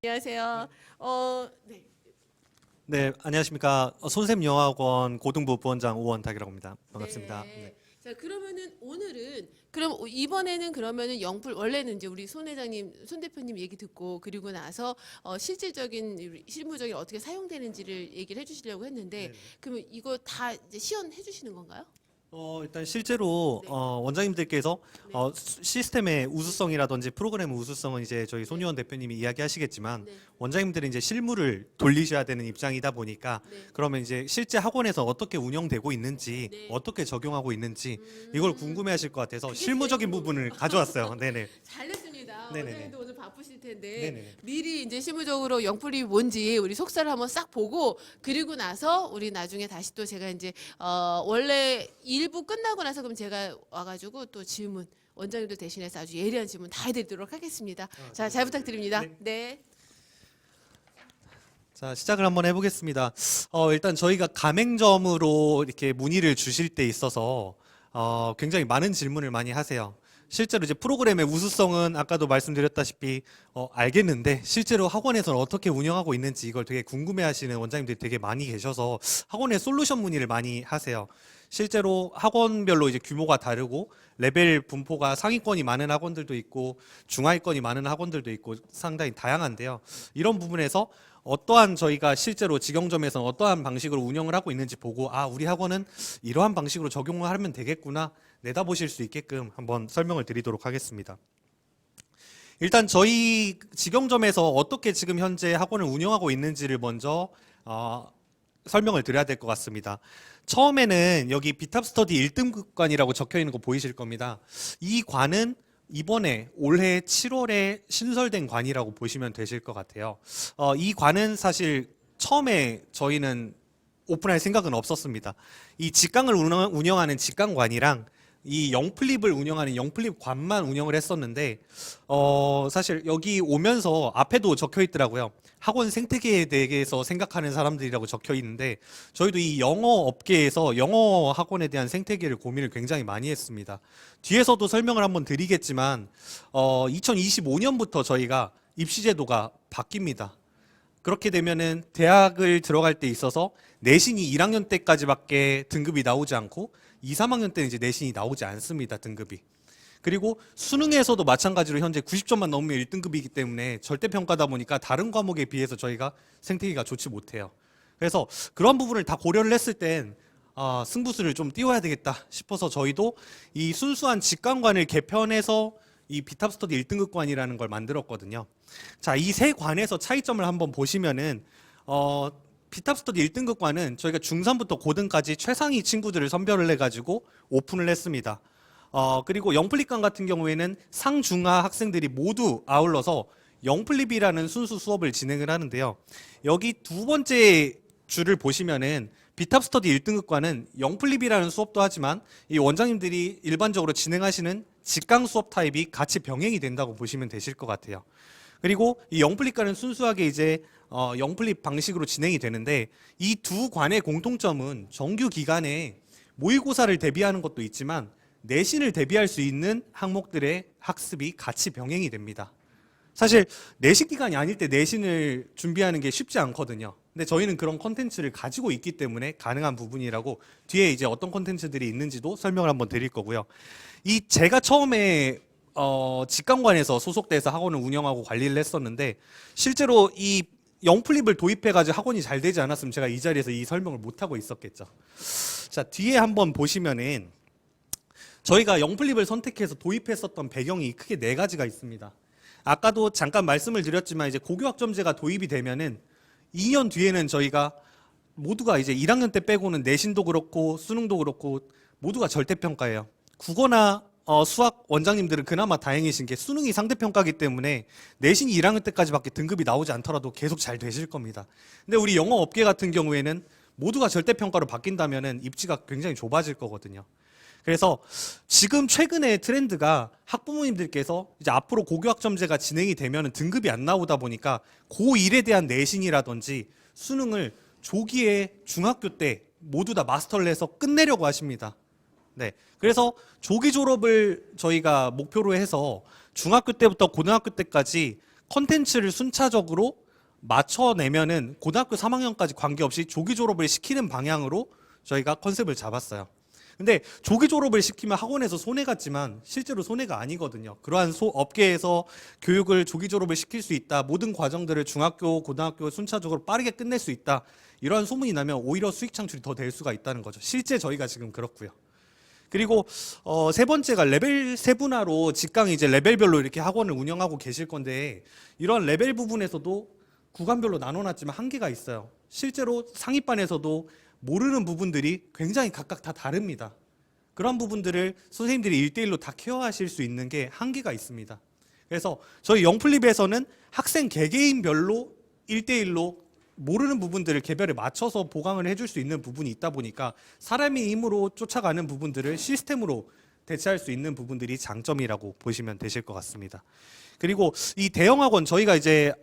안녕하세요. 네. 네, 안녕하십니까. 손샘영어학원 고등부 부원장 오원탁이라고 합니다. 반갑습니다. 네. 네. 자, 그러면은 오늘은 그럼 이번에는 그러면은 영풀 원래는 이제 우리 손 회장님, 손 대표님 얘기 듣고 그리고 나서 실질적인 실무적인 어떻게 사용되는지를 얘기를 해주시려고 했는데 네. 그러면 이거 다 이제 시연해 주시는 건가요? 일단 실제로 네. 원장님들께서 네. 시스템의 우수성이라든지 프로그램의 우수성은 이제 저희 손유원 대표님이 이야기하시겠지만 네. 원장님들은 이제 실무를 돌리셔야 되는 입장이다 보니까 네. 그러면 이제 실제 학원에서 어떻게 운영되고 있는지 네. 어떻게 적용하고 있는지 이걸 궁금해하실 것 같아서 그게 실무적인 제일 부분을 가져왔어요. 네네. 잘했습니다. 네네네. 원장님도 오늘 바쁘실 텐데 네네네. 미리 이제 실무적으로 영풀이 뭔지 우리 속사를 한번 싹 보고 그리고 나서 우리 나중에 다시 또 제가 이제 원래 일부 끝나고 나서 그럼 제가 와가지고 또 질문 원장님들 대신해서 아주 예리한 질문 다 해드리도록 하겠습니다. 자, 잘 부탁드립니다. 네. 네. 자, 시작을 한번 해보겠습니다. 일단 저희가 가맹점으로 이렇게 문의를 주실 때 있어서 굉장히 많은 질문을 많이 하세요. 실제로 이제 프로그램의 우수성은 아까도 말씀드렸다시피 알겠는데 실제로 학원에서는 어떻게 운영하고 있는지 이걸 되게 궁금해하시는 원장님들이 되게 많이 계셔서 학원에 솔루션 문의를 많이 하세요. 실제로 학원별로 이제 규모가 다르고 레벨 분포가 상위권이 많은 학원들도 있고 중하위권이 많은 학원들도 있고 상당히 다양한데요. 이런 부분에서 어떠한 저희가 실제로 직영점에서 어떠한 방식으로 운영을 하고 있는지 보고 우리 학원은 이러한 방식으로 적용을 하면 되겠구나 내다보실 수 있게끔 한번 설명을 드리도록 하겠습니다. 일단 저희 직영점에서 어떻게 지금 현재 학원을 운영하고 있는지를 먼저 설명을 드려야 될 것 같습니다. 처음에는 여기 비탑스터디 1등급관이라고 적혀 있는 거 보이실 겁니다. 이 관은 이번에 올해 7월에 신설된 관이라고 보시면 되실 것 같아요. 이 관은 사실 처음에 저희는 오픈할 생각은 없었습니다. 이 직강을 운영하는 직강관이랑 이 영플립을 운영하는 영플립관만 운영을 했었는데 사실 여기 오면서 앞에도 적혀 있더라고요. 학원 생태계에 대해서 생각하는 사람들이라고 적혀 있는데 저희도 이 영어 업계에서 영어 학원에 대한 생태계를 고민을 굉장히 많이 했습니다. 뒤에서도 설명을 한번 드리겠지만 2025년부터 저희가 입시 제도가 바뀝니다. 그렇게 되면은 대학을 들어갈 때 있어서 내신이 1학년 때까지밖에 등급이 나오지 않고 2, 3학년 때는 이제 내신이 나오지 않습니다. 등급이. 그리고 수능에서도 마찬가지로 현재 90점만 넘으면 1등급이기 때문에 절대평가다 보니까 다른 과목에 비해서 저희가 생태계가 좋지 못해요. 그래서 그런 부분을 다 고려를 했을 땐 승부수를 좀 띄워야 되겠다 싶어서 저희도 이 순수한 직강관을 개편해서 이 비탑스터디 1등급관이라는 걸 만들었거든요. 자, 이 세 관에서 차이점을 한번 보시면은 비탑스터디 1등급관은 저희가 중3부터 고등까지 최상위 친구들을 선별을 해가지고 오픈을 했습니다. 그리고 영플립관 같은 경우에는 상중하 학생들이 모두 아울러서 영플립이라는 순수 수업을 진행을 하는데요. 여기 두 번째 줄을 보시면은 비탑스터디 1등급관은 영플립이라는 수업도 하지만 이 원장님들이 일반적으로 진행하시는 직강 수업 타입이 같이 병행이 된다고 보시면 되실 것 같아요. 그리고 이 영플립과는 순수하게 이제 영플립 방식으로 진행이 되는데 이 두 관의 공통점은 정규 기간에 모의고사를 대비하는 것도 있지만 내신을 대비할 수 있는 항목들의 학습이 같이 병행이 됩니다. 사실 내신 기간이 아닐 때 내신을 준비하는 게 쉽지 않거든요. 근데 저희는 그런 컨텐츠를 가지고 있기 때문에 가능한 부분이라고 뒤에 이제 어떤 컨텐츠들이 있는지도 설명을 한번 드릴 거고요. 이 제가 처음에 직강관에서 소속돼서 학원을 운영하고 관리를 했었는데 실제로 이 영플립을 도입해가지고 학원이 잘 되지 않았으면 제가 이 자리에서 이 설명을 못하고 있었겠죠. 자, 뒤에 한번 보시면은 저희가 영플립을 선택해서 도입했었던 배경이 크게 네 가지가 있습니다. 아까도 잠깐 말씀을 드렸지만 이제 고교학점제가 도입이 되면은 2년 뒤에는 저희가 모두가 이제 1학년 때 빼고는 내신도 그렇고 수능도 그렇고 모두가 절대평가예요. 국어나 수학 원장님들은 그나마 다행이신 게 수능이 상대평가이기 때문에 내신이 1학년 때까지밖에 등급이 나오지 않더라도 계속 잘 되실 겁니다. 근데 우리 영어 업계 같은 경우에는 모두가 절대평가로 바뀐다면은 입지가 굉장히 좁아질 거거든요. 그래서 지금 최근의 트렌드가 학부모님들께서 이제 앞으로 고교학점제가 진행이 되면 등급이 안 나오다 보니까 고1에 대한 내신이라든지 수능을 조기에 중학교 때 모두 다 마스터를 해서 끝내려고 하십니다. 네. 그래서 조기 졸업을 저희가 목표로 해서 중학교 때부터 고등학교 때까지 컨텐츠를 순차적으로 맞춰내면은 고등학교 3학년까지 관계없이 조기 졸업을 시키는 방향으로 저희가 컨셉을 잡았어요. 근데 조기 졸업을 시키면 학원에서 손해 같지만 실제로 손해가 아니거든요. 그러한 업계에서 교육을 조기 졸업을 시킬 수 있다. 모든 과정들을 중학교, 고등학교 순차적으로 빠르게 끝낼 수 있다. 이러한 소문이 나면 오히려 수익 창출이 더 될 수가 있다는 거죠. 실제 저희가 지금 그렇고요. 그리고 세 번째가 레벨 세분화로 직강이 이제 레벨별로 이렇게 학원을 운영하고 계실 건데 이런 레벨 부분에서도 구간별로 나눠놨지만 한계가 있어요. 실제로 상위반에서도 모르는 부분들이 굉장히 각각 다 다릅니다. 그런 부분들을 선생님들이 1대1로 다 케어하실 수 있는 게 한계가 있습니다. 그래서 저희 영플립에서는 학생 개개인별로 1대1로 모르는 부분들을 개별에 맞춰서 보강을 해줄 수 있는 부분이 있다 보니까 사람의 힘으로 쫓아가는 부분들을 시스템으로 대체할 수 있는 부분들이 장점이라고 보시면 되실 것 같습니다. 그리고 이 대형 학원 저희가 이제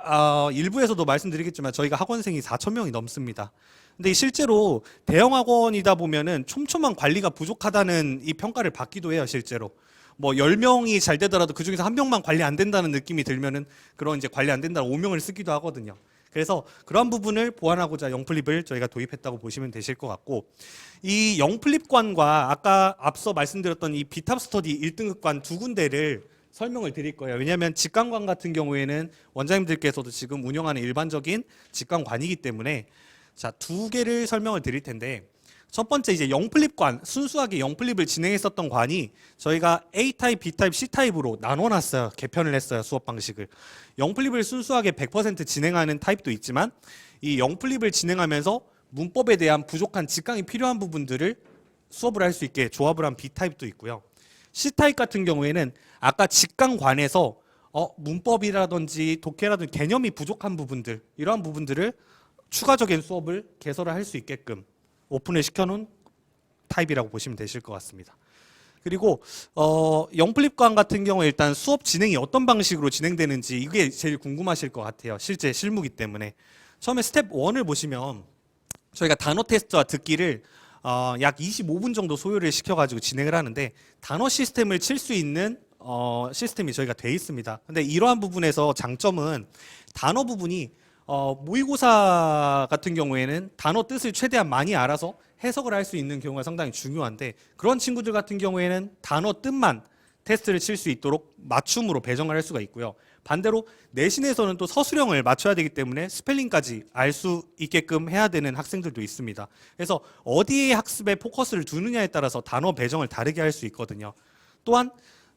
일부에서도 말씀드리겠지만 저희가 학원생이 4,000명이 넘습니다. 근데 실제로 대형 학원이다 보면은 촘촘한 관리가 부족하다는 이 평가를 받기도 해요, 실제로. 뭐 10명이 잘 되더라도 그 중에서 한 명만 관리 안 된다는 느낌이 들면은 그런 이제 관리 안 된다는 오명을 쓰기도 하거든요. 그래서 그런 부분을 보완하고자 영플립을 저희가 도입했다고 보시면 되실 것 같고, 이 영플립관과 아까 앞서 말씀드렸던 이 비탑 스터디 1등급관 두 군데를 설명을 드릴 거예요. 왜냐하면 직강관 같은 경우에는 원장님들께서도 지금 운영하는 일반적인 직강관이기 때문에 자, 두 개를 설명을 드릴 텐데, 첫 번째 이제 영플립관, 순수하게 영플립을 진행했었던 관이 저희가 A타입, B타입, C타입으로 나눠놨어요. 개편을 했어요, 수업 방식을. 영플립을 순수하게 100% 진행하는 타입도 있지만 이 영플립을 진행하면서 문법에 대한 부족한 직강이 필요한 부분들을 수업을 할 수 있게 조합을 한 B타입도 있고요. C타입 같은 경우에는 아까 직강관에서 문법이라든지 독해라든지 개념이 부족한 부분들, 이러한 부분들을 추가적인 수업을 개설을 할 수 있게끔 오픈을 시켜놓은 타입이라고 보시면 되실 것 같습니다. 그리고 영플립관 같은 경우에 일단 수업 진행이 어떤 방식으로 진행되는지 이게 제일 궁금하실 것 같아요. 실제 실무기 때문에. 처음에 스텝 1을 보시면 저희가 단어 테스트와 듣기를 약 25분 정도 소요를 시켜가지고 진행을 하는데 단어 시스템을 칠 수 있는 시스템이 저희가 돼 있습니다. 근데 이러한 부분에서 장점은 단어 부분이 모의고사 같은 경우에는 단어 뜻을 최대한 많이 알아서 해석을 할 수 있는 경우가 상당히 중요한데 그런 친구들 같은 경우에는 단어 뜻만 테스트를 칠 수 있도록 맞춤으로 배정을 할 수가 있고요. 반대로 내신에서는 또 서술형을 맞춰야 되기 때문에 스펠링까지 알 수 있게끔 해야 되는 학생들도 있습니다. 그래서 어디에 학습에 포커스를 두느냐에 따라서 단어 배정을 다르게 할 수 있거든요. 또한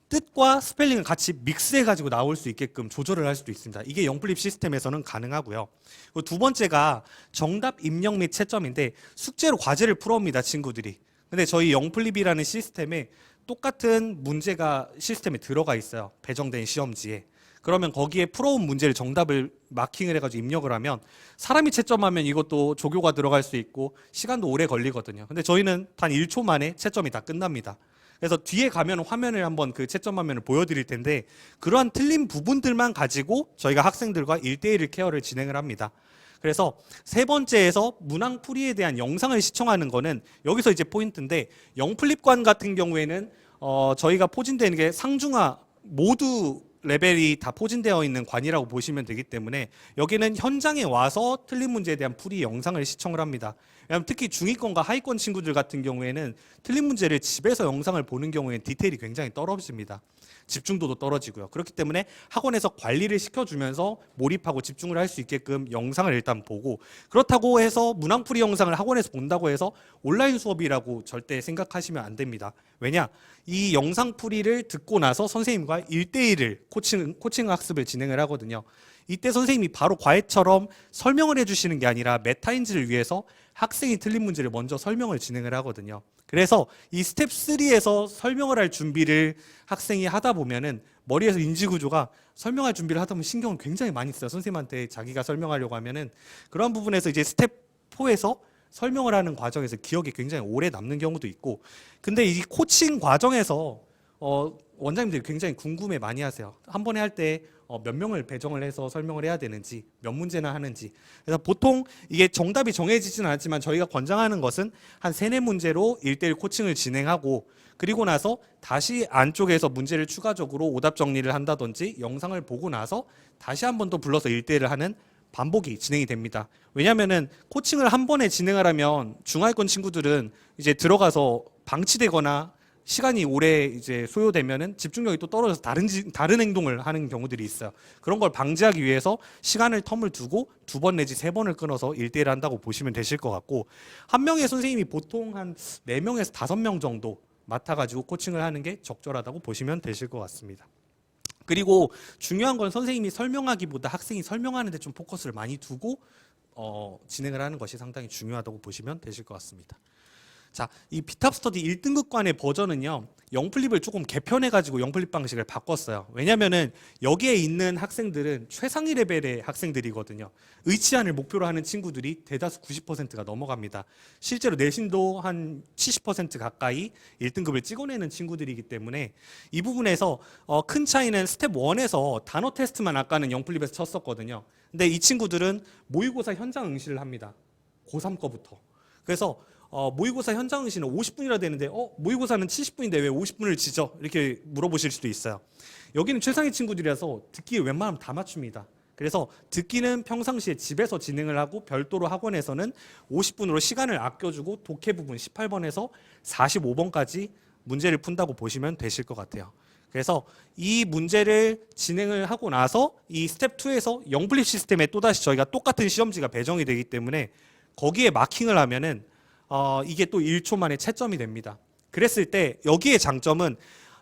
뜻과 스펠링을 같이 믹스해가지고 나올 수 있게끔 조절을 할 수도 있습니다. 이게 영플립 시스템에서는 가능하고요. 그리고 두 번째가 정답 입력 및 채점인데 숙제로 과제를 풀어옵니다, 친구들이. 근데 저희 영플립이라는 시스템에 똑같은 문제가 시스템에 들어가 있어요. 배정된 시험지에. 그러면 거기에 풀어온 문제를 정답을 마킹을 해가지고 입력을 하면 사람이 채점하면 이것도 조교가 들어갈 수 있고 시간도 오래 걸리거든요. 근데 저희는 단 1초 만에 채점이 다 끝납니다. 그래서 뒤에 가면 화면을 한번 그 채점 화면을 보여드릴 텐데 그러한 틀린 부분들만 가지고 저희가 학생들과 1대1 케어를 진행을 합니다. 그래서 세 번째에서 문항풀이에 대한 영상을 시청하는 거는 여기서 이제 포인트인데 영플립관 같은 경우에는 저희가 포진되는 게 상중하 모두 레벨이 다 포진되어 있는 관이라고 보시면 되기 때문에 여기는 현장에 와서 틀린 문제에 대한 풀이 영상을 시청을 합니다. 왜냐하면 특히 중위권과 하위권 친구들 같은 경우에는 틀린 문제를 집에서 영상을 보는 경우에는 디테일이 굉장히 떨어집니다. 집중도도 떨어지고요. 그렇기 때문에 학원에서 관리를 시켜주면서 몰입하고 집중을 할 수 있게끔 영상을 일단 보고 그렇다고 해서 문항풀이 영상을 학원에서 본다고 해서 온라인 수업이라고 절대 생각하시면 안 됩니다. 왜냐? 이 영상풀이를 듣고 나서 선생님과 1대1을 코칭 학습을 진행을 하거든요. 이때 선생님이 바로 과외처럼 설명을 해주시는 게 아니라 메타인지를 위해서 학생이 틀린 문제를 먼저 설명을 진행을 하거든요. 그래서 이 스텝 3에서 설명을 할 준비를 학생이 하다 보면은 머리에서 인지구조가 설명할 준비를 하다 보면 신경을 굉장히 많이 써요. 선생님한테 자기가 설명하려고 하면은 그런 부분에서 이제 스텝 4에서 설명을 하는 과정에서 기억이 굉장히 오래 남는 경우도 있고 근데 이 코칭 과정에서 원장님들이 굉장히 궁금해 많이 하세요. 한 번에 할 때 몇 명을 배정을 해서 설명을 해야 되는지, 몇 문제나 하는지. 그래서 보통 이게 정답이 정해지진 않지만 저희가 권장하는 것은 한 3-4문제로 1대1 코칭을 진행하고, 그리고 나서 다시 안쪽에서 문제를 추가적으로 오답 정리를 한다든지 영상을 보고 나서 다시 한 번 더 불러서 1대1을 하는 반복이 진행이 됩니다. 왜냐하면은 코칭을 한 번에 진행을 하면 중하위권 친구들은 이제 들어가서 방치되거나 시간이 오래 이제 소요되면은 집중력이 또 떨어져서 다른 행동을 하는 경우들이 있어요. 그런 걸 방지하기 위해서 시간을 텀을 두고 2번 내지 3번을 끊어서 1대1 한다고 보시면 되실 것 같고, 한 명의 선생님이 보통 한 4명에서 5명 정도 맡아가지고 코칭을 하는 게 적절하다고 보시면 되실 것 같습니다. 그리고 중요한 건 선생님이 설명하기보다 학생이 설명하는 데 좀 포커스를 많이 두고 진행을 하는 것이 상당히 중요하다고 보시면 되실 것 같습니다. 자, 이 비탑 스터디 1등급관의 버전은요, 영플립을 조금 개편해가지고 영플립 방식을 바꿨어요. 왜냐면은 여기에 있는 학생들은 최상위 레벨의 학생들이거든요. 의치안을 목표로 하는 친구들이 대다수 90%가 넘어갑니다. 실제로 내신도 한 70% 가까이 1등급을 찍어내는 친구들이기 때문에 이 부분에서 큰 차이는 스텝 1에서 단어 테스트만 아까는 영플립에서 쳤었거든요. 근데 이 친구들은 모의고사 현장 응시를 합니다. 고3 거부터. 그래서 모의고사 현장 응시는 50분이라 되는데 모의고사는 70분인데 왜 50분을 지져? 이렇게 물어보실 수도 있어요. 여기는 최상위 친구들이라서 듣기 웬만하면 다 맞춥니다. 그래서 듣기는 평상시에 집에서 진행을 하고 별도로 학원에서는 50분으로 시간을 아껴주고 독해 부분 18번에서 45번까지 문제를 푼다고 보시면 되실 것 같아요. 그래서 이 문제를 진행을 하고 나서 이 스텝 2에서 영플립 시스템에 또다시 저희가 똑같은 시험지가 배정이 되기 때문에 거기에 마킹을 하면은 이게 또 1초 만에 채점이 됩니다. 그랬을 때 여기에 장점은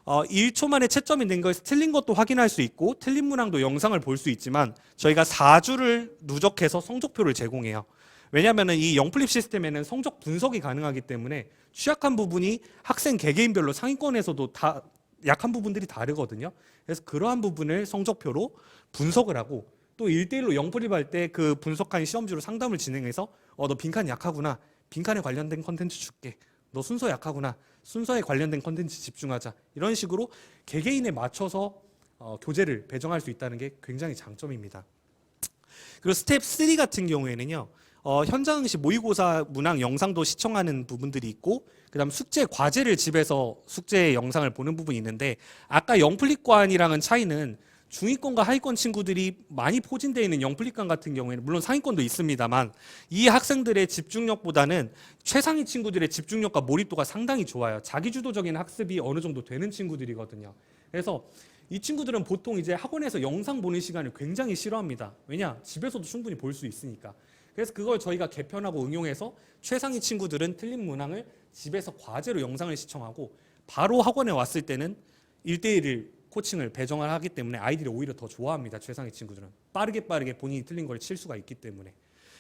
1초 만에 채점이 된 것에서 틀린 것도 확인할 수 있고 틀린 문항도 영상을 볼 수 있지만 저희가 4주를 누적해서 성적표를 제공해요. 왜냐하면 이 영플립 시스템에는 성적 분석이 가능하기 때문에 취약한 부분이 학생 개개인별로 상위권에서도 다 약한 부분들이 다르거든요. 그래서 그러한 부분을 성적표로 분석을 하고 또 1대1로 영플립 할 때 그 분석한 시험지로 상담을 진행해서 너 빈칸 약하구나. 빈칸에 관련된 컨텐츠 줄게. 너 순서 약하구나. 순서에 관련된 컨텐츠 집중하자. 이런 식으로 개개인에 맞춰서 교재를 배정할 수 있다는 게 굉장히 장점입니다. 그리고 스텝 3 같은 경우에는요. 현장 응시 모의고사 문항 영상도 시청하는 부분들이 있고 그다음 숙제 과제를 집에서 숙제 영상을 보는 부분이 있는데 아까 영플립관이랑은 차이는 중위권과 하위권 친구들이 많이 포진되어 있는 영플립관 같은 경우에는 물론 상위권도 있습니다만 이 학생들의 집중력보다는 최상위 친구들의 집중력과 몰입도가 상당히 좋아요. 자기주도적인 학습이 어느 정도 되는 친구들이거든요. 그래서 이 친구들은 보통 이제 학원에서 영상 보는 시간을 굉장히 싫어합니다. 왜냐? 집에서도 충분히 볼 수 있으니까. 그래서 그걸 저희가 개편하고 응용해서 최상위 친구들은 틀린 문항을 집에서 과제로 영상을 시청하고 바로 학원에 왔을 때는 1대1을 코칭을 배정을 하기 때문에 아이들이 오히려 더 좋아합니다. 최상위 친구들은 빠르게 본인이 틀린 걸 칠 수가 있기 때문에.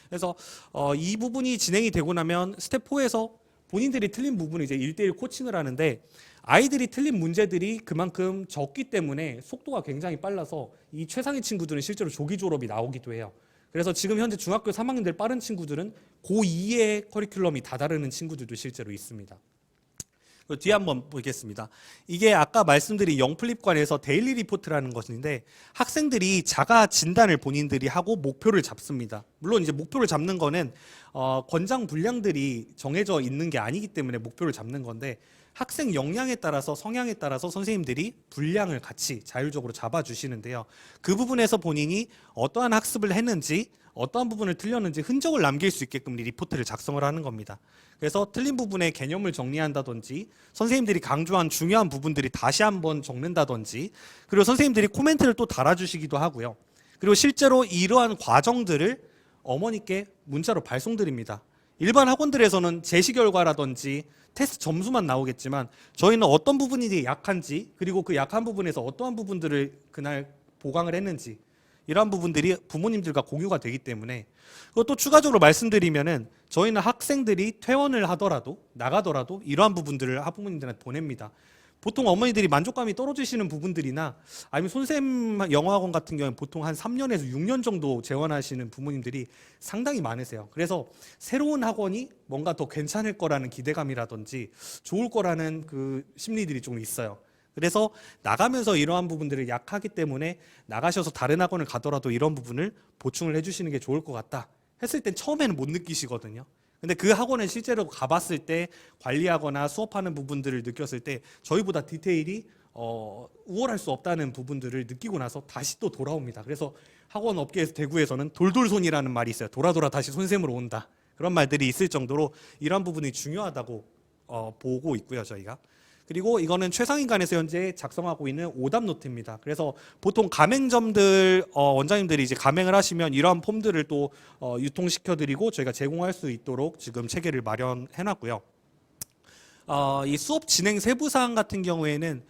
그래서 이 부분이 진행이 되고 나면 스텝 4에서 본인들이 틀린 부분을 이제 1대1 코칭을 하는데 아이들이 틀린 문제들이 그만큼 적기 때문에 속도가 굉장히 빨라서 이 최상위 친구들은 실제로 조기 졸업이 나오기도 해요. 그래서 지금 현재 중학교 3학년들 빠른 친구들은 고2의 커리큘럼이 다다르는 친구들도 실제로 있습니다. 뒤에 한번 보겠습니다. 이게 아까 말씀드린 영플립관에서 데일리 리포트라는 것인데 학생들이 자가 진단을 본인들이 하고 목표를 잡습니다. 물론 이제 목표를 잡는 거는 권장 분량들이 정해져 있는 게 아니기 때문에 목표를 잡는 건데 학생 역량에 따라서 성향에 따라서 선생님들이 분량을 같이 자율적으로 잡아주시는데요. 그 부분에서 본인이 어떠한 학습을 했는지 어떠한 부분을 틀렸는지 흔적을 남길 수 있게끔 리포트를 작성을 하는 겁니다. 그래서 틀린 부분의 개념을 정리한다든지 선생님들이 강조한 중요한 부분들이 다시 한번 적는다든지 그리고 선생님들이 코멘트를 또 달아주시기도 하고요. 그리고 실제로 이러한 과정들을 어머니께 문자로 발송드립니다. 일반 학원들에서는 제시 결과라든지 테스트 점수만 나오겠지만 저희는 어떤 부분이 약한지 그리고 그 약한 부분에서 어떠한 부분들을 그날 보강을 했는지 이러한 부분들이 부모님들과 공유가 되기 때문에 그것도 추가적으로 말씀드리면은 저희는 학생들이 퇴원을 하더라도 나가더라도 이러한 부분들을 학부모님들한테 보냅니다. 보통 어머니들이 만족감이 떨어지시는 부분들이나 아니면 손쌤 영어학원 같은 경우는 보통 한 3년에서 6년 정도 재원하시는 부모님들이 상당히 많으세요. 그래서 새로운 학원이 뭔가 더 괜찮을 거라는 기대감이라든지 좋을 거라는 그 심리들이 좀 있어요. 그래서 나가면서 이러한 부분들을 약하기 때문에 나가셔서 다른 학원을 가더라도 이런 부분을 보충을 해주시는 게 좋을 것 같다 했을 땐 처음에는 못 느끼시거든요. 근데 그 학원을 실제로 가봤을 때 관리하거나 수업하는 부분들을 느꼈을 때 저희보다 디테일이 우월할 수 없다는 부분들을 느끼고 나서 다시 또 돌아옵니다. 그래서 학원 업계에서 대구에서는 돌돌손이라는 말이 있어요. 돌아 다시 손샘으로 온다. 그런 말들이 있을 정도로 이런 부분이 중요하다고 보고 있고요, 저희가. 그리고 이거는 최상위관에서 현재 작성하고 있는 오답 노트입니다. 그래서 보통 가맹점들 원장님들이 이제 가맹을 하시면 이러한 폼들을 또 유통시켜드리고 저희가 제공할 수 있도록 지금 체계를 마련해놨고요. 이 수업 진행 세부사항 같은 경우에는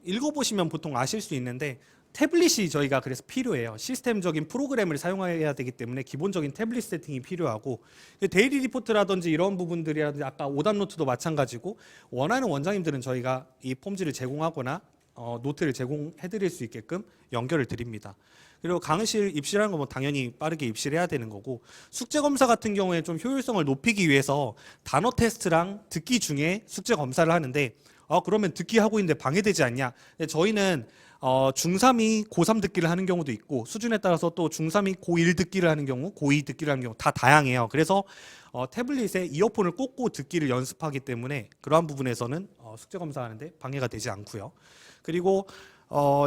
읽어보시면 보통 아실 수 있는데 태블릿이 저희가 그래서 필요해요. 시스템적인 프로그램을 사용해야 되기 때문에 기본적인 태블릿 세팅이 필요하고 데일리 리포트라든지 이런 부분들이라든지 아까 오답 노트도 마찬가지고 원하는 원장님들은 저희가 이 폼지를 제공하거나 노트를 제공해 드릴 수 있게끔 연결을 드립니다. 그리고 강의실 입실하는 건 뭐 당연히 빠르게 입실해야 되는 거고 숙제 검사 같은 경우에 좀 효율성을 높이기 위해서 단어 테스트랑 듣기 중에 숙제 검사를 하는데 그러면 듣기 하고 있는데 방해되지 않냐? 근데 저희는 중3이 고3 듣기를 하는 경우도 있고 수준에 따라서 또 중3이 고1 듣기를 하는 경우, 고2 듣기를 하는 경우 다 다양해요. 그래서 태블릿에 이어폰을 꽂고 듣기를 연습하기 때문에 그러한 부분에서는 숙제 검사하는데 방해가 되지 않고요. 그리고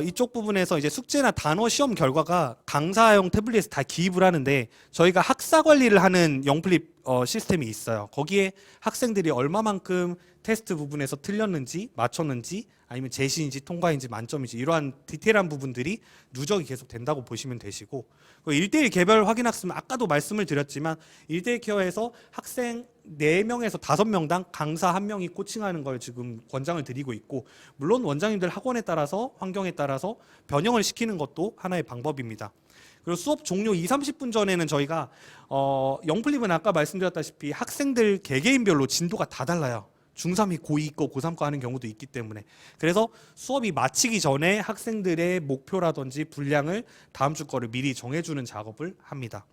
이쪽 부분에서 이제 숙제나 단어 시험 결과가 강사용 태블릿에 다 기입을 하는데 저희가 학사 관리를 하는 영플립 시스템이 있어요. 거기에 학생들이 얼마만큼 테스트 부분에서 틀렸는지 맞췄는지 아니면 제시인지 통과인지 만점인지 이러한 디테일한 부분들이 누적이 계속 된다고 보시면 되시고 1대1 개별 확인 학습은 아까도 말씀을 드렸지만 1대1 케어에서 학생 4명에서 5명당 강사 1명이 코칭하는 걸 지금 권장을 드리고 있고 물론 원장님들 학원에 따라서 환경에 따라서 변형을 시키는 것도 하나의 방법입니다. 그리고 수업 종료 20-30분 전에는 저희가 영플립은 아까 말씀드렸다시피 학생들 개개인별로 진도가 다 달라요. 중3이 고2 있고 고3 거 하는 경우도 있기 때문에 그래서 수업이 마치기 전에 학생들의 목표라든지 분량을 다음 주 거를 미리 정해주는 작업을 합니다.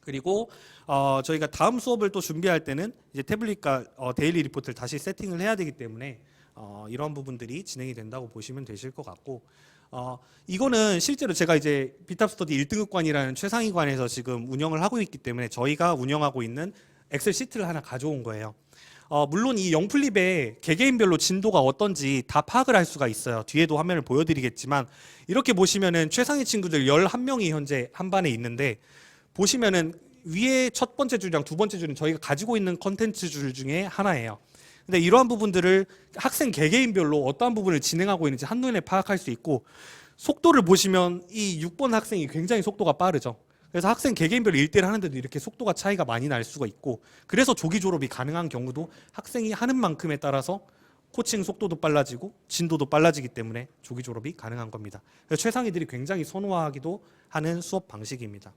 그리고 저희가 다음 수업을 또 준비할 때는 이제 태블릿과 데일리 리포트를 다시 세팅을 해야 되기 때문에 이런 부분들이 진행이 된다고 보시면 되실 것 같고 이거는 실제로 제가 이제 비탑스터디 1등급관이라는 최상위관에서 지금 운영을 하고 있기 때문에 저희가 운영하고 있는 엑셀 시트를 하나 가져온 거예요. 물론 이 영플립의 개개인별로 진도가 어떤지 다 파악을 할 수가 있어요. 뒤에도 화면을 보여드리겠지만 이렇게 보시면은 최상위 친구들 11명이 현재 한 반에 있는데 보시면은 위에 첫 번째 줄이랑 두 번째 줄은 저희가 가지고 있는 컨텐츠 줄 중에 하나예요. 근데 이러한 부분들을 학생 개개인별로 어떠한 부분을 진행하고 있는지 한눈에 파악할 수 있고 속도를 보시면 이 6번 학생이 굉장히 속도가 빠르죠. 그래서 학생 개개인별로 1대1 하는데도 이렇게 속도가 차이가 많이 날 수가 있고 그래서 조기 졸업이 가능한 경우도 학생이 하는 만큼에 따라서 코칭 속도도 빨라지고 진도도 빨라지기 때문에 조기 졸업이 가능한 겁니다. 그래서 최상위들이 굉장히 선호하기도 하는 수업 방식입니다.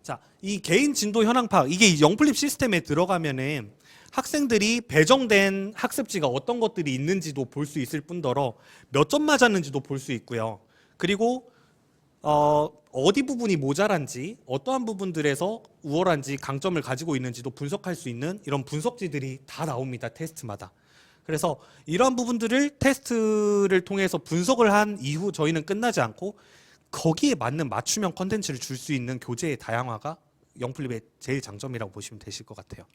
자, 이 개인 진도 현황 파악 이게 영플립 시스템에 들어가면은 학생들이 배정된 학습지가 어떤 것들이 있는지도 볼 수 있을 뿐더러 몇 점 맞았는지도 볼 수 있고요. 그리고 어디 부분이 모자란지 어떠한 부분들에서 우월한지 강점을 가지고 있는지도 분석할 수 있는 이런 분석지들이 다 나옵니다. 테스트마다. 그래서 이러한 부분들을 테스트를 통해서 분석을 한 이후 저희는 끝나지 않고 거기에 맞는 맞춤형 컨텐츠를 줄 수 있는 교재의 다양화가 영플립의 제일 장점이라고 보시면 되실 것 같아요.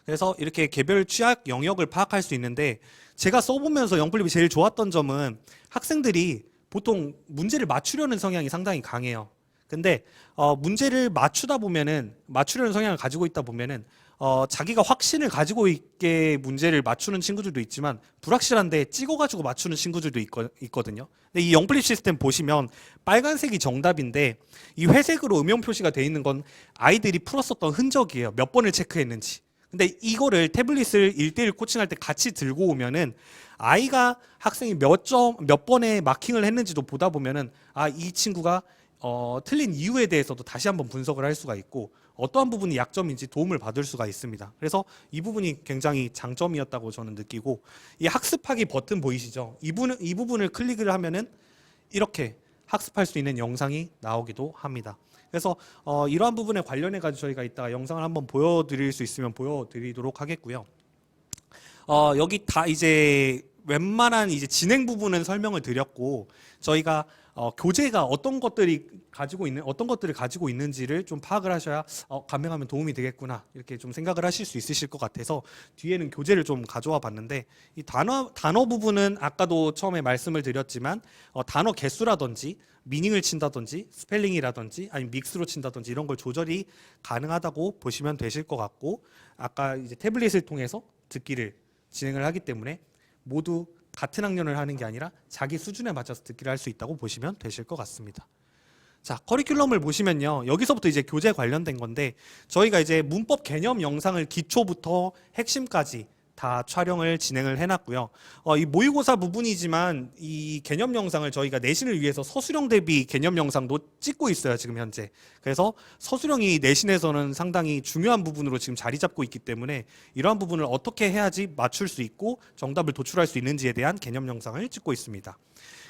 그래서 이렇게 개별 취약 영역을 파악할 수 있는데 제가 써보면서 영플립이 제일 좋았던 점은 학생들이 보통 문제를 맞추려는 성향이 상당히 강해요. 근데 문제를 맞추려는 성향을 가지고 있다 보면은 자기가 확신을 가지고 있게 문제를 맞추는 친구들도 있지만 불확실한데 찍어가지고 맞추는 친구들도 있거든요. 근데 이 영플립 시스템 보시면 빨간색이 정답인데 이 회색으로 음영 표시가 돼 있는 건 아이들이 풀었었던 흔적이에요. 몇 번을 체크했는지. 근데 이거를 태블릿을 1대1 코칭할 때 같이 들고 오면은 아이가 학생이 몇 번의 마킹을 했는지도 보다 보면은 이 친구가 틀린 이유에 대해서도 다시 한번 분석을 할 수가 있고 어떠한 부분이 약점인지 도움을 받을 수가 있습니다. 그래서 이 부분이 굉장히 장점이었다고 저는 느끼고 이 학습하기 버튼 보이시죠? 이 부분을 클릭을 하면은 이렇게 학습할 수 있는 영상이 나오기도 합니다. 그래서 이러한 부분에 관련해 가지고 저희가 이따가 영상을 한번 보여드릴 수 있으면 보여드리도록 하겠고요. 여기 다 이제 웬만한 이제 진행 부분은 설명을 드렸고 저희가 교재가 어떤 것들을 가지고 있는지를 좀 파악을 하셔야 감행하면 도움이 되겠구나 이렇게 좀 생각을 하실 수 있으실 것 같아서 뒤에는 교재를 좀 가져와 봤는데 이 단어 부분은 아까도 처음에 말씀을 드렸지만 단어 개수라든지 미닝을 친다든지 스펠링이라든지 아니면 믹스로 친다든지 이런 걸 조절이 가능하다고 보시면 되실 것 같고 아까 이제 태블릿을 통해서 듣기를 진행을 하기 때문에 모두 같은 학년을 하는 게 아니라 자기 수준에 맞춰서 듣기를 할 수 있다고 보시면 되실 것 같습니다. 자, 커리큘럼을 보시면요. 여기서부터 이제 교재 관련된 건데 저희가 이제 문법 개념 영상을 기초부터 핵심까지 다 촬영을 진행을 해놨고요. 이 모의고사 부분이지만 이 개념 영상을 저희가 내신을 위해서 서술형 대비 개념 영상도 찍고 있어요. 지금 현재. 그래서 서술형이 내신에서는 상당히 중요한 부분으로 지금 자리 잡고 있기 때문에 이러한 부분을 어떻게 해야지 맞출 수 있고 정답을 도출할 수 있는지에 대한 개념 영상을 찍고 있습니다.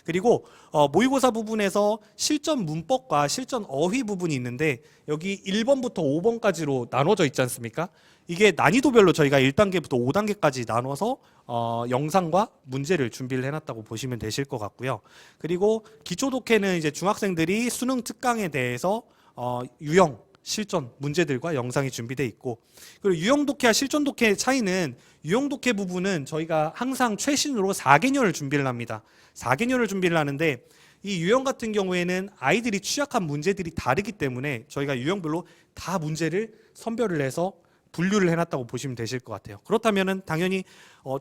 그리고 모의고사 부분에서 실전 문법과 실전 어휘 부분이 있는데 여기 1번부터 5번까지로 나눠져 있지 않습니까? 이게 난이도별로 저희가 1단계부터 5단계까지 나눠서 영상과 문제를 준비를 해놨다고 보시면 되실 것 같고요. 그리고 기초 독해는 이제 중학생들이 수능 특강에 대해서 유형, 실전 문제들과 영상이 준비되어 있고 그리고 유형 독해와 실전 독해의 차이는 유형 독해 부분은 저희가 항상 최신으로 4개년을 준비를 합니다. 4개년을 준비를 하는데 이 유형 같은 경우에는 아이들이 취약한 문제들이 다르기 때문에 저희가 유형별로 다 문제를 선별을 해서 분류를 해놨다고 보시면 되실 것 같아요. 그렇다면은 당연히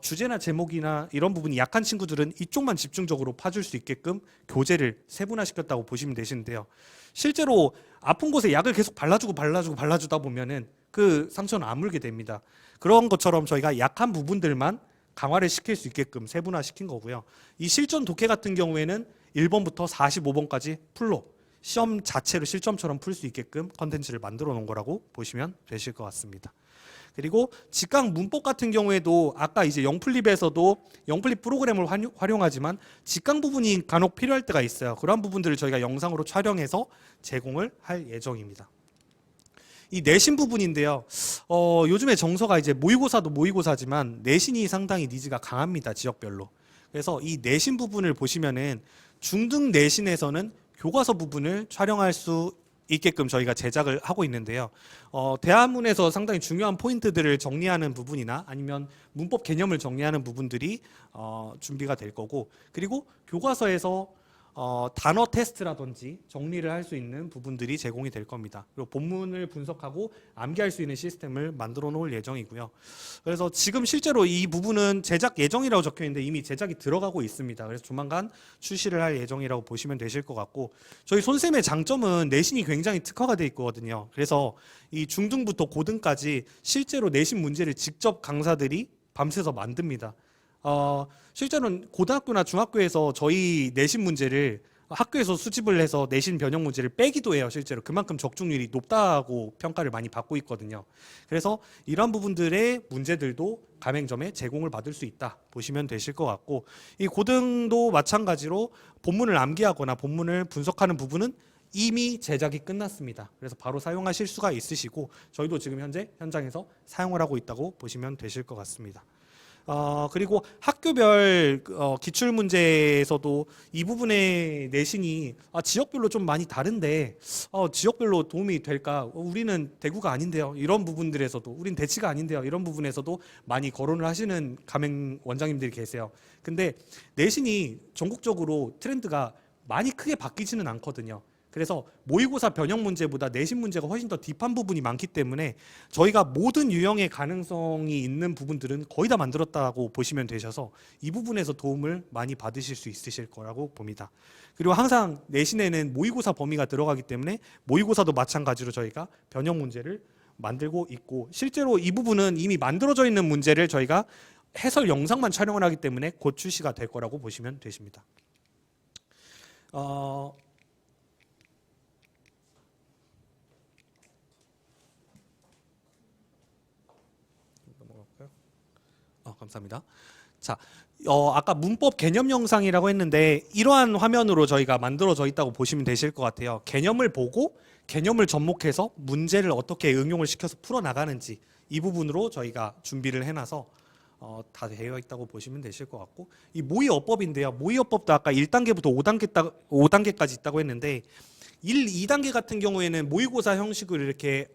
주제나 제목이나 이런 부분이 약한 친구들은 이쪽만 집중적으로 파줄 수 있게끔 교재를 세분화시켰다고 보시면 되시는데요. 실제로 아픈 곳에 약을 계속 발라주다 보면은 그 상처는 아물게 됩니다. 그런 것처럼 저희가 약한 부분들만 강화를 시킬 수 있게끔 세분화시킨 거고요. 이 실전 독해 같은 경우에는 1번부터 45번까지 풀로 시험 자체로 실점처럼 풀 수 있게끔 컨텐츠를 만들어 놓은 거라고 보시면 되실 것 같습니다. 그리고 직강 문법 같은 경우에도 아까 이제 영플립에서도 영플립 프로그램을 활용하지만 직강 부분이 간혹 필요할 때가 있어요. 그런 부분들을 저희가 영상으로 촬영해서 제공을 할 예정입니다. 이 내신 부분인데요. 요즘에 정서가 이제 모의고사도 모의고사지만 내신이 상당히 니즈가 강합니다. 지역별로. 그래서 이 내신 부분을 보시면은 중등 내신에서는 교과서 부분을 촬영할 수 있게끔 저희가 제작을 하고 있는데요. 대화문에서 상당히 중요한 포인트들을 정리하는 부분이나 아니면 문법 개념을 정리하는 부분들이 준비가 될 거고 그리고 교과서에서 단어 테스트라든지 정리를 할 수 있는 부분들이 제공이 될 겁니다. 그리고 본문을 분석하고 암기할 수 있는 시스템을 만들어 놓을 예정이고요. 그래서 지금 실제로 이 부분은 제작 예정이라고 적혀 있는데 이미 제작이 들어가고 있습니다. 그래서 조만간 출시를 할 예정이라고 보시면 되실 것 같고 저희 손쌤의 장점은 내신이 굉장히 특화가 돼 있거든요. 그래서 이 중등부터 고등까지 실제로 내신 문제를 직접 강사들이 밤새서 만듭니다. 실제로는 고등학교나 중학교에서 저희 내신 문제를 학교에서 수집을 해서 내신 변형 문제를 빼기도 해요. 실제로 그만큼 적중률이 높다고 평가를 많이 받고 있거든요. 그래서 이런 부분들의 문제들도 가맹점에 제공을 받을 수 있다 보시면 되실 것 같고 이 고등도 마찬가지로 본문을 암기하거나 본문을 분석하는 부분은 이미 제작이 끝났습니다. 그래서 바로 사용하실 수가 있으시고 저희도 지금 현재 현장에서 사용을 하고 있다고 보시면 되실 것 같습니다. 그리고 학교별 기출 문제에서도 이 부분의 내신이 지역별로 좀 많이 다른데 지역별로 도움이 될까? 우리는 대구가 아닌데요. 이런 부분들에서도 우린 대치가 아닌데요. 이런 부분에서도 많이 거론을 하시는 가맹 원장님들이 계세요. 근데 내신이 전국적으로 트렌드가 많이 크게 바뀌지는 않거든요. 그래서 모의고사 변형 문제보다 내신 문제가 훨씬 더 딥한 부분이 많기 때문에 저희가 모든 유형의 가능성이 있는 부분들은 거의 다 만들었다고 보시면 되셔서 이 부분에서 도움을 많이 받으실 수 있으실 거라고 봅니다. 그리고 항상 내신에는 모의고사 범위가 들어가기 때문에 모의고사도 마찬가지로 저희가 변형 문제를 만들고 있고 실제로 이 부분은 이미 만들어져 있는 문제를 저희가 해설 영상만 촬영을 하기 때문에 곧 출시가 될 거라고 보시면 되십니다. 감사합니다. 자, 아까 문법 개념 영상이라고 했는데 이러한 화면으로 저희가 만들어져 있다고 보시면 되실 것 같아요. 개념을 보고 개념을 접목해서 문제를 어떻게 응용을 시켜서 풀어나가는지 이 부분으로 저희가 준비를 해놔서 다 되어 있다고 보시면 되실 것 같고, 이 모의어법인데요. 모의어법도 아까 1단계부터 5단계까지 있다고 했는데 1, 2단계 같은 경우에는 모의고사 형식으로 이렇게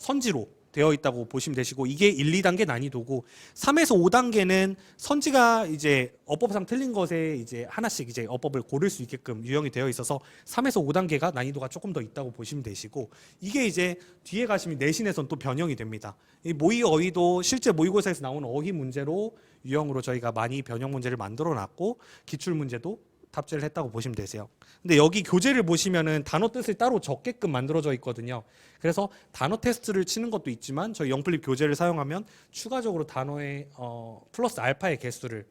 선지로 되어 있다고 보시면 되시고, 이게 1, 2단계 난이도고, 3에서 5단계는 선지가 이제 어법상 틀린 것에 이제 하나씩 이제 어법을 고를 수 있게끔 유형이 되어 있어서 3에서 5단계가 난이도가 조금 더 있다고 보시면 되시고, 이게 이제 뒤에 가시면 내신에선 또 변형이 됩니다. 이 모의 어휘도 실제 모의고사에서 나오는 어휘 문제로 유형으로 저희가 많이 변형 문제를 만들어 놨고, 기출 문제도 탑재를 했다고 보시면 되세요. 근데 여기 교재를 보시면은 단어 뜻을 따로 적게끔 만들어져 있거든요. 그래서 단어 테스트를 치는 것도 있지만 저희 영플립 교재를 사용하면 추가적으로 단어의 플러스 알파의 개수를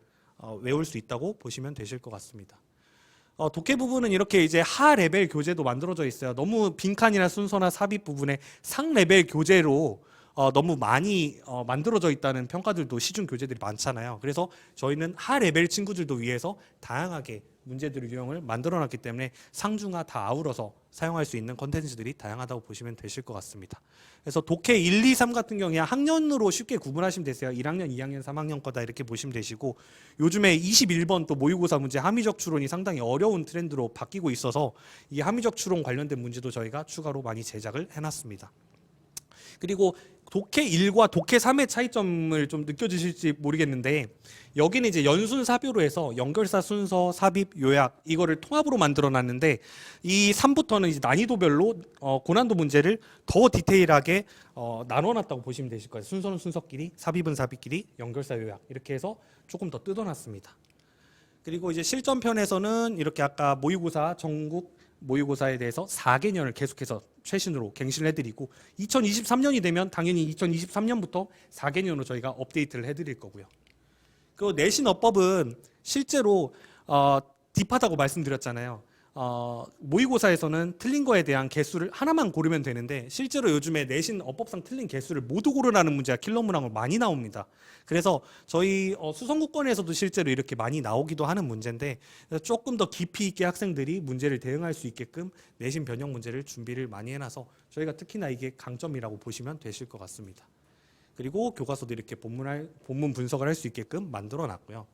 외울 수 있다고 보시면 되실 것 같습니다. 독해 부분은 이렇게 이제 하 레벨 교재도 만들어져 있어요. 너무 빈칸이나 순서나 삽입 부분에 상 레벨 교재로 너무 많이 만들어져 있다는 평가들도 시중 교재들이 많잖아요. 그래서 저희는 하 레벨 친구들도 위해서 다양하게 문제들을 유형을 만들어놨기 때문에 상중하 다 아우러서 사용할 수 있는 컨텐츠들이 다양하다고 보시면 되실 것 같습니다. 그래서 독해 1, 2, 3 같은 경우에 학년으로 쉽게 구분하시면 되세요. 1학년, 2학년, 3학년 거다 이렇게 보시면 되시고, 요즘에 21번 또 모의고사 문제 함의적 추론이 상당히 어려운 트렌드로 바뀌고 있어서 이 함의적 추론 관련된 문제도 저희가 추가로 많이 제작을 해놨습니다. 그리고 독해 1과 독해 3의 차이점을 좀 느껴지실지 모르겠는데, 여기는 이제 연순사교로 해서 연결사 순서, 삽입, 요약 이거를 통합으로 만들어 놨는데, 이 3부터는 이제 난이도별로 고난도 문제를 더 디테일하게 나눠 놨다고 보시면 되실 거예요. 순서는 순서끼리, 삽입은 삽입끼리, 연결사, 요약 이렇게 해서 조금 더 뜯어 놨습니다. 그리고 이제 실전편에서는 이렇게 아까 모의고사 전국 모의고사에 대해서 4개년을 계속해서 최신으로 갱신을 해드리고, 2023년이 되면 당연히 2023년부터 4개년으로 저희가 업데이트를 해드릴 거고요. 그 내신 어법은 실제로 딥하다고 말씀드렸잖아요. 모의고사에서는 틀린 거에 대한 개수를 하나만 고르면 되는데, 실제로 요즘에 내신 어법상 틀린 개수를 모두 고르라는 문제가 킬러 문항으로 많이 나옵니다. 그래서 저희 수성국권에서도 실제로 이렇게 많이 나오기도 하는 문제인데, 조금 더 깊이 있게 학생들이 문제를 대응할 수 있게끔 내신 변형 문제를 준비를 많이 해놔서 저희가 특히나 이게 강점이라고 보시면 되실 것 같습니다. 그리고 교과서도 이렇게 본문 분석을 할 수 있게끔 만들어 놨고요.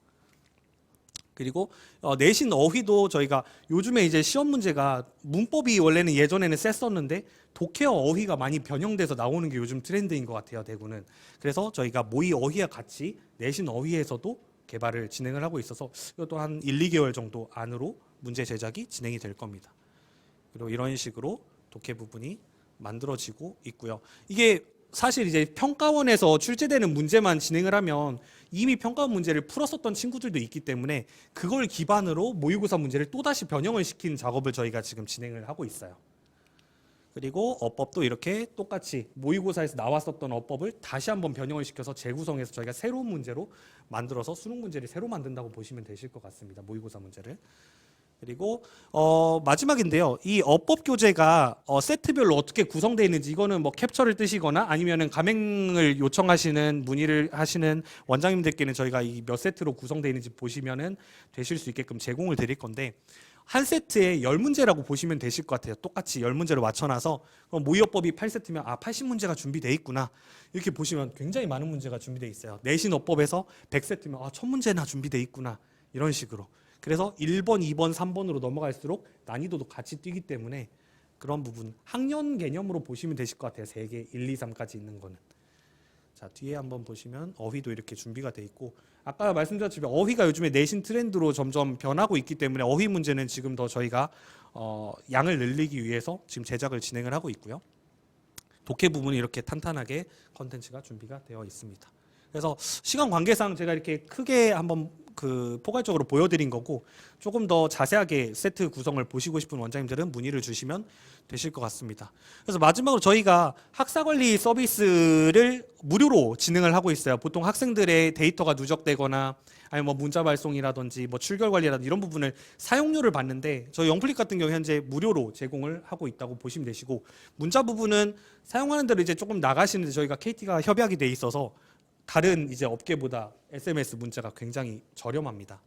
그리고 내신 어휘도 저희가 요즘에 이제 시험 문제가 문법이 원래는 예전에는 셌었는데 독해어 어휘가 많이 변형돼서 나오는 게 요즘 트렌드인 것 같아요, 대구는. 그래서 저희가 모의 어휘와 같이 내신 어휘에서도 개발을 진행을 하고 있어서 이것도 한 1, 2개월 정도 안으로 문제 제작이 진행이 될 겁니다. 그리고 이런 식으로 독해 부분이 만들어지고 있고요. 이게 사실 이제 평가원에서 출제되는 문제만 진행을 하면 이미 평가원 문제를 풀었었던 친구들도 있기 때문에 그걸 기반으로 모의고사 문제를 또다시 변형을 시킨 작업을 저희가 지금 진행을 하고 있어요. 그리고 어법도 이렇게 똑같이 모의고사에서 나왔었던 어법을 다시 한번 변형을 시켜서 재구성해서 저희가 새로운 문제로 만들어서 수능 문제를 새로 만든다고 보시면 되실 것 같습니다. 모의고사 문제를. 그리고 마지막인데요. 이 어법 교재가 세트별로 어떻게 구성되어 있는지, 이거는 뭐 캡처를 뜨시거나 아니면은 가맹을 요청하시는 문의를 하시는 원장님들께는 저희가 이 몇 세트로 구성되어 있는지 보시면은 되실 수 있게끔 제공을 드릴 건데, 한 세트에 10문제라고 보시면 되실 것 같아요. 똑같이 10문제로 맞춰놔서 모의어법이 8세트면 80문제가 준비되어 있구나 이렇게 보시면 굉장히 많은 문제가 준비되어 있어요. 내신 어법에서 100세트면 1000문제나 준비되어 있구나 이런 식으로. 그래서 1번, 2번, 3번으로 넘어갈수록 난이도도 같이 뛰기 때문에 그런 부분 학년 개념으로 보시면 되실 것 같아요. 3개, 1, 2, 3까지 있는 거는. 자, 뒤에 한번 보시면 어휘도 이렇게 준비가 돼 있고, 아까 말씀드렸지만 어휘가 요즘에 내신 트렌드로 점점 변하고 있기 때문에 어휘 문제는 지금 더 저희가 양을 늘리기 위해서 지금 제작을 진행을 하고 있고요. 독해 부분이 이렇게 탄탄하게 컨텐츠가 준비가 되어 있습니다. 그래서 시간 관계상 제가 이렇게 크게 한번 포괄적으로 보여드린 거고, 조금 더 자세하게 세트 구성을 보시고 싶은 원장님들은 문의를 주시면 되실 것 같습니다. 그래서 마지막으로 저희가 학사관리 서비스를 무료로 진행을 하고 있어요. 보통 학생들의 데이터가 누적되거나 아니면 뭐 문자 발송이라든지 뭐 출결 관리라든지 이런 부분을 사용료를 받는데, 저희 영플립 같은 경우 현재 무료로 제공을 하고 있다고 보시면 되시고, 문자 부분은 사용하는 대로 이제 조금 나가시는데 저희가 KT가 협약이 돼 있어서 다른 이제 업계보다 SMS 문자가 굉장히 저렴합니다.